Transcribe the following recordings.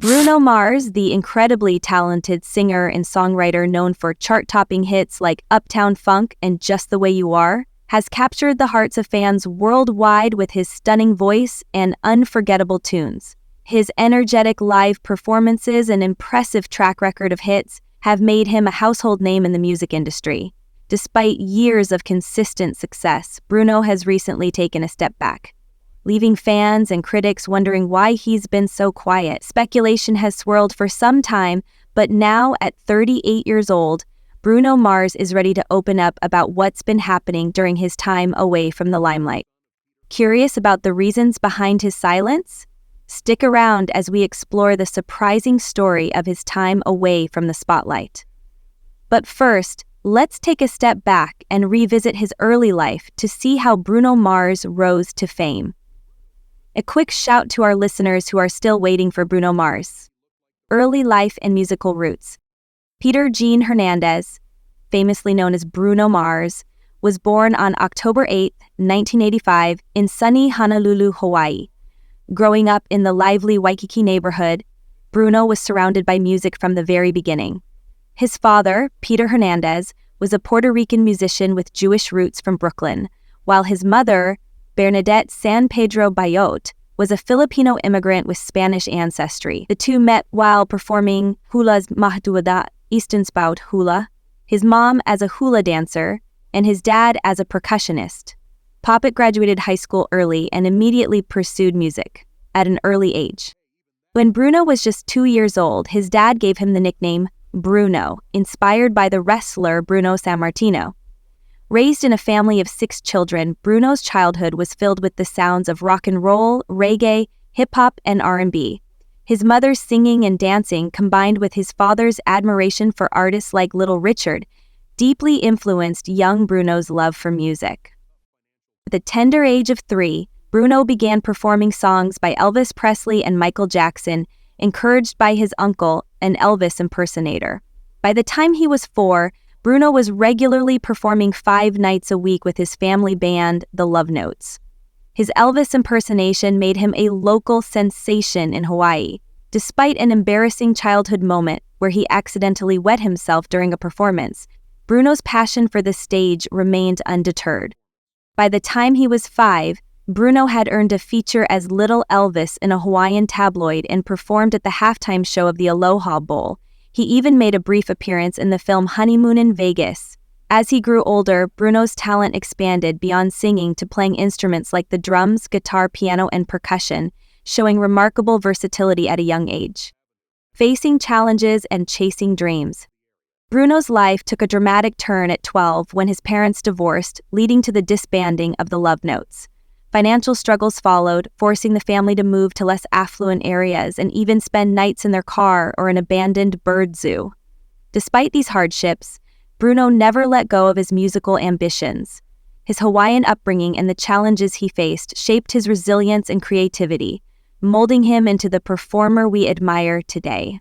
Bruno Mars, the incredibly talented singer and songwriter known for chart-topping hits like Uptown Funk and Just the Way You Are, has captured the hearts of fans worldwide with his stunning voice and unforgettable tunes. His energetic live performances and impressive track record of hits have made him a household name in the music industry. Despite years of consistent success, Bruno has recently taken a step back, leaving fans and critics wondering why he's been so quiet. Speculation has swirled for some time, but now, at 38 years old, Bruno Mars is ready to open up about what's been happening during his time away from the limelight. Curious about the reasons behind his silence? Stick around as we explore the surprising story of his time away from the spotlight. But first, let's take a step back and revisit his early life to see how Bruno Mars rose to fame. A quick shout to our listeners who are still waiting for Bruno Mars. Early life and musical roots. Peter Gene Hernandez, famously known as Bruno Mars, was born on October 8, 1985, in sunny Honolulu, Hawaii. Growing up in the lively Waikiki neighborhood, Bruno was surrounded by music from the very beginning. His father, Peter Hernandez, was a Puerto Rican musician with Jewish roots from Brooklyn, while his mother, Bernadette San Pedro Bayot, was a Filipino immigrant with Spanish ancestry. The two met while performing Hula's Mahduada Eastenspout hula, his mom as a hula dancer, and his dad as a percussionist. Poppet graduated high school early and immediately pursued music at an early age. When Bruno was just 2 years old, his dad gave him the nickname Bruno, inspired by the wrestler Bruno Sammartino. Raised in a family of 6 children, Bruno's childhood was filled with the sounds of rock and roll, reggae, hip-hop, and R&B. His mother's singing and dancing, combined with his father's admiration for artists like Little Richard, deeply influenced young Bruno's love for music. At the tender age of 3, Bruno began performing songs by Elvis Presley and Michael Jackson, encouraged by his uncle, an Elvis impersonator. By the time he was 4, Bruno was regularly performing 5 nights a week with his family band, the Love Notes. His Elvis impersonation made him a local sensation in Hawaii, despite an embarrassing childhood moment where he accidentally wet himself during a performance. Bruno's passion for the stage remained undeterred. By the time he was 5, Bruno had earned a feature as Little Elvis in a Hawaiian tabloid and performed at the halftime show of the Aloha Bowl. He even made a brief appearance in the film Honeymoon in Vegas. As he grew older, Bruno's talent expanded beyond singing to playing instruments like the drums, guitar, piano, and percussion, showing remarkable versatility at a young age. Facing challenges and chasing dreams. Bruno's life took a dramatic turn at 12 when his parents divorced, leading to the disbanding of the Love Notes. Financial struggles followed, forcing the family to move to less affluent areas and even spend nights in their car or an abandoned bird zoo. Despite these hardships, Bruno never let go of his musical ambitions. His Hawaiian upbringing and the challenges he faced shaped his resilience and creativity, molding him into the performer we admire today.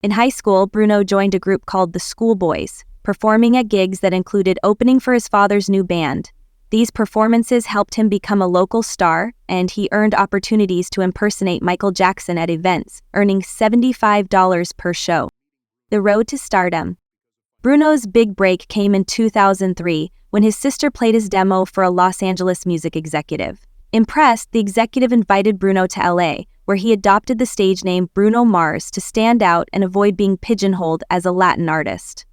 In high school, Bruno joined a group called the Schoolboys, performing at gigs that included opening for his father's new band. These performances helped him become a local star, and he earned opportunities to impersonate Michael Jackson at events, earning $75 per show. The road to stardom. Bruno's big break came in 2003 when his sister played his demo for a Los Angeles music executive. Impressed, the executive invited Bruno to LA, where he adopted the stage name Bruno Mars to stand out and avoid being pigeonholed as a Latin artist.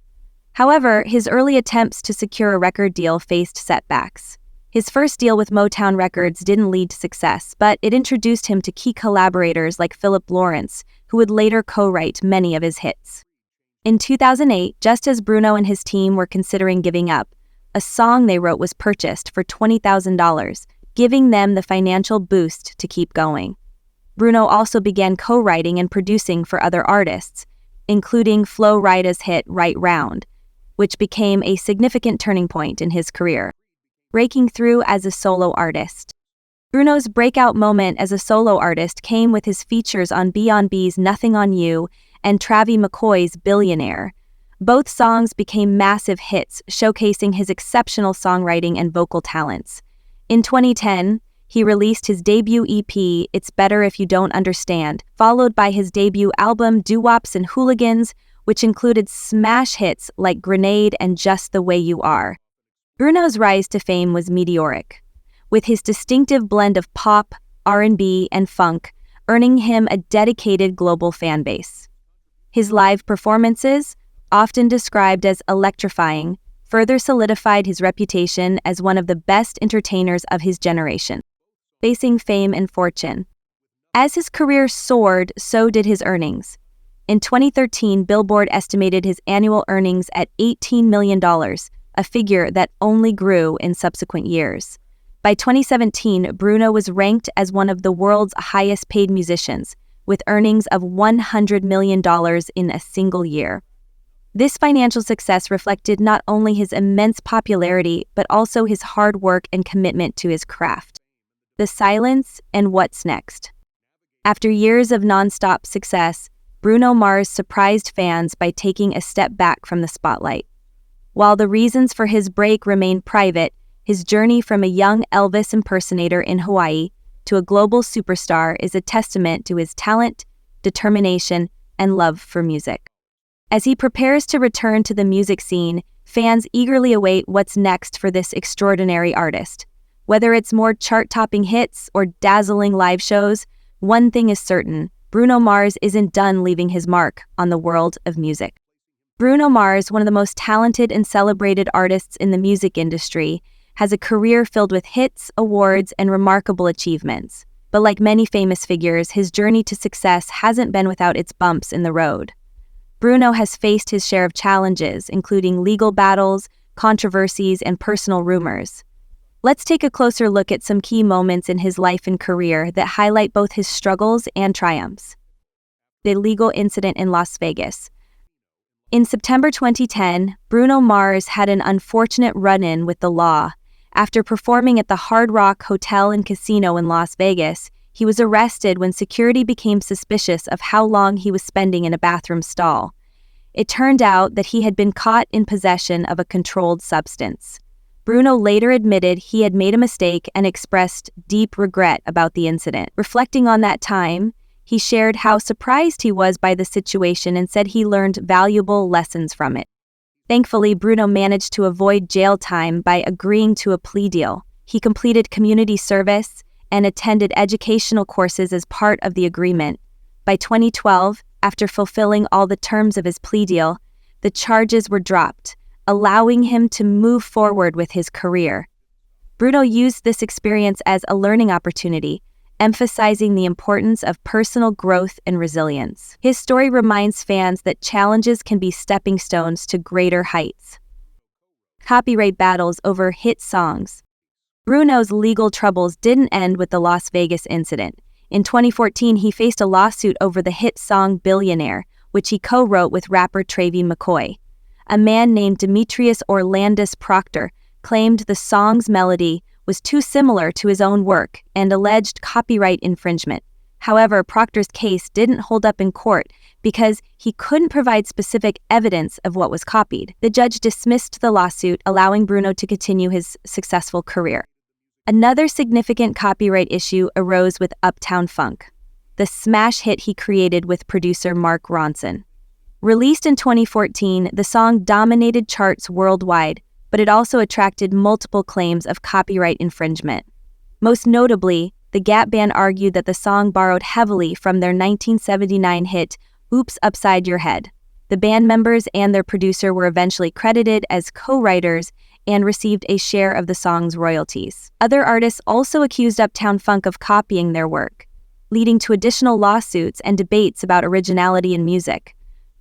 However, his early attempts to secure a record deal faced setbacks. His first deal with Motown Records didn't lead to success, but it introduced him to key collaborators like Philip Lawrence, who would later co-write many of his hits. In 2008, just as Bruno and his team were considering giving up, a song they wrote was purchased for $20,000, giving them the financial boost to keep going. Bruno also began co-writing and producing for other artists, including Flo Rida's hit Right Round, which became a significant turning point in his career. Breaking through as a solo artist. Bruno's breakout moment as a solo artist came with his features on B.on.B's Nothing on You and Travie McCoy's Billionaire. Both songs became massive hits, showcasing his exceptional songwriting and vocal talents. In 2010, he released his debut EP, It's Better If You Don't Understand, followed by his debut album, Doo-Wops and Hooligans, which included smash hits like Grenade and Just the Way You Are. Bruno's rise to fame was meteoric, with his distinctive blend of pop, R&B, and funk, earning him a dedicated global fan base. His live performances, often described as electrifying, further solidified his reputation as one of the best entertainers of his generation. Facing fame and fortune. As his career soared, so did his earnings. In 2013, Billboard estimated his annual earnings at $18 million, a figure that only grew in subsequent years. By 2017, Bruno was ranked as one of the world's highest-paid musicians, with earnings of $100 million in a single year. This financial success reflected not only his immense popularity, but also his hard work and commitment to his craft. The silence and what's next. After years of non-stop success, Bruno Mars surprised fans by taking a step back from the spotlight. While the reasons for his break remain private, his journey from a young Elvis impersonator in Hawaii to a global superstar is a testament to his talent, determination, and love for music. As he prepares to return to the music scene, fans eagerly await what's next for this extraordinary artist. Whether it's more chart-topping hits or dazzling live shows, one thing is certain: Bruno Mars isn't done leaving his mark on the world of music. Bruno Mars, one of the most talented and celebrated artists in the music industry, has a career filled with hits, awards, and remarkable achievements. But like many famous figures, his journey to success hasn't been without its bumps in the road. Bruno has faced his share of challenges, including legal battles, controversies, and personal rumors. Let's take a closer look at some key moments in his life and career that highlight both his struggles and triumphs. The legal incident in Las Vegas. In September 2010, Bruno Mars had an unfortunate run-in with the law. After performing at the Hard Rock Hotel and Casino in Las Vegas, he was arrested when security became suspicious of how long he was spending in a bathroom stall. It turned out that he had been caught in possession of a controlled substance. Bruno later admitted he had made a mistake and expressed deep regret about the incident. Reflecting on that time, he shared how surprised he was by the situation and said he learned valuable lessons from it. Thankfully, Bruno managed to avoid jail time by agreeing to a plea deal. He completed community service and attended educational courses as part of the agreement. By 2012, after fulfilling all the terms of his plea deal, the charges were dropped, allowing him to move forward with his career. Bruno used this experience as a learning opportunity, emphasizing the importance of personal growth and resilience. His story reminds fans that challenges can be stepping stones to greater heights. Copyright battles over hit songs. Bruno's legal troubles didn't end with the Las Vegas incident. In 2014, he faced a lawsuit over the hit song Billionaire, which he co-wrote with rapper Travie McCoy. A man named Demetrius Orlandus Proctor claimed the song's melody was too similar to his own work and alleged copyright infringement. However, Proctor's case didn't hold up in court because he couldn't provide specific evidence of what was copied. The judge dismissed the lawsuit, allowing Bruno to continue his successful career. Another significant copyright issue arose with Uptown Funk, the smash hit he created with producer Mark Ronson. Released in 2014, the song dominated charts worldwide, but it also attracted multiple claims of copyright infringement. Most notably, the Gap Band argued that the song borrowed heavily from their 1979 hit, Oops Upside Your Head. The band members and their producer were eventually credited as co-writers and received a share of the song's royalties. Other artists also accused Uptown Funk of copying their work, leading to additional lawsuits and debates about originality in music.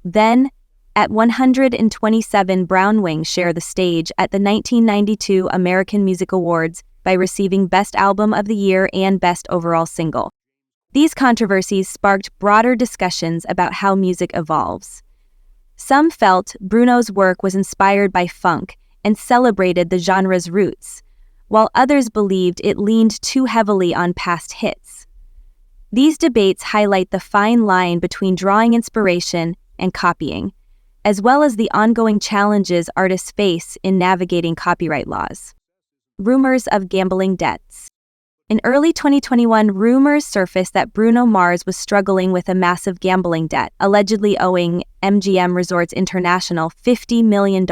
Then, at 127, Brown Wings share the stage at the 1992 American Music Awards by receiving Best Album of the Year and Best Overall Single. These controversies sparked broader discussions about how music evolves. Some felt Bruno's work was inspired by funk and celebrated the genre's roots, while others believed it leaned too heavily on past hits. These debates highlight the fine line between drawing inspiration and copying, as well as the ongoing challenges artists face in navigating copyright laws. Rumors of gambling debts. In early 2021, rumors surfaced that Bruno Mars was struggling with a massive gambling debt, allegedly owing MGM Resorts International $50 million.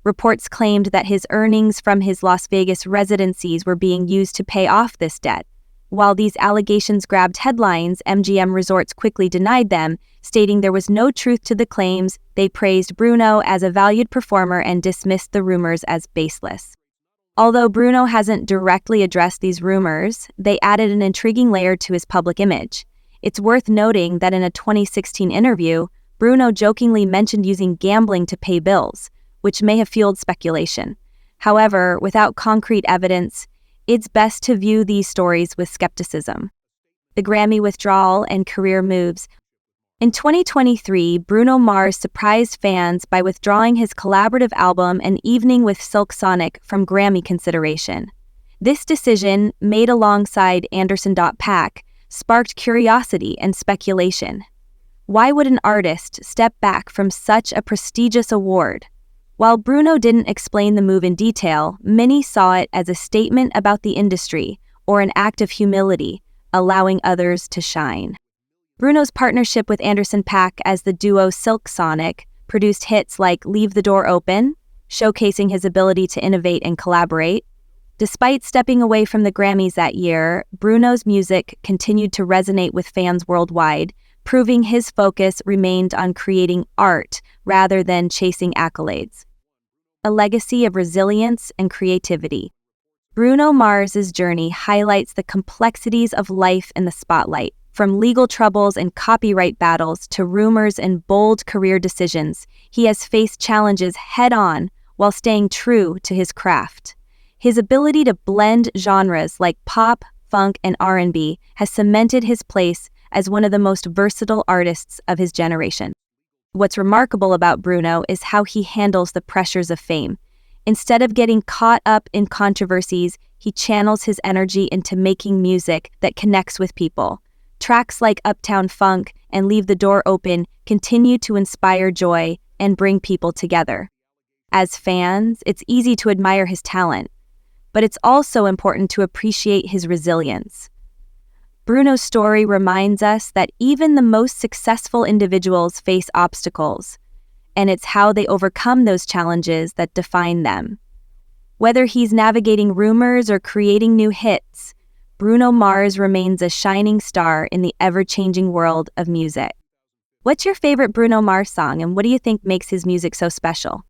Reports claimed that his earnings from his Las Vegas residencies were being used to pay off this debt. While these allegations grabbed headlines, MGM Resorts quickly denied them, stating there was no truth to the claims. They praised Bruno as a valued performer and dismissed the rumors as baseless. Although Bruno hasn't directly addressed these rumors, they added an intriguing layer to his public image. It's worth noting that in a 2016 interview, Bruno jokingly mentioned using gambling to pay bills, which may have fueled speculation. However, without concrete evidence, it's best to view these stories with skepticism. The Grammy withdrawal and career moves. In 2023, Bruno Mars surprised fans by withdrawing his collaborative album An Evening with Silk Sonic from Grammy consideration. This decision, made alongside Anderson .Paak, sparked curiosity and speculation. Why would an artist step back from such a prestigious award? While Bruno didn't explain the move in detail, many saw it as a statement about the industry or an act of humility, allowing others to shine. Bruno's partnership with Anderson .Paak as the duo Silk Sonic produced hits like Leave the Door Open, showcasing his ability to innovate and collaborate. Despite stepping away from the Grammys that year, Bruno's music continued to resonate with fans worldwide, proving his focus remained on creating art rather than chasing accolades. A legacy of resilience and creativity. Bruno Mars's journey highlights the complexities of life in the spotlight. From legal troubles and copyright battles to rumors and bold career decisions, he has faced challenges head-on while staying true to his craft. His ability to blend genres like pop, funk, and R&B has cemented his place as one of the most versatile artists of his generation. What's remarkable about Bruno is how he handles the pressures of fame. Instead of getting caught up in controversies, he channels his energy into making music that connects with people. Tracks like Uptown Funk and Leave the Door Open continue to inspire joy and bring people together. As fans, it's easy to admire his talent, but it's also important to appreciate his resilience. Bruno's story reminds us that even the most successful individuals face obstacles, and it's how they overcome those challenges that define them. Whether he's navigating rumors or creating new hits, Bruno Mars remains a shining star in the ever-changing world of music. What's your favorite Bruno Mars song, and what do you think makes his music so special?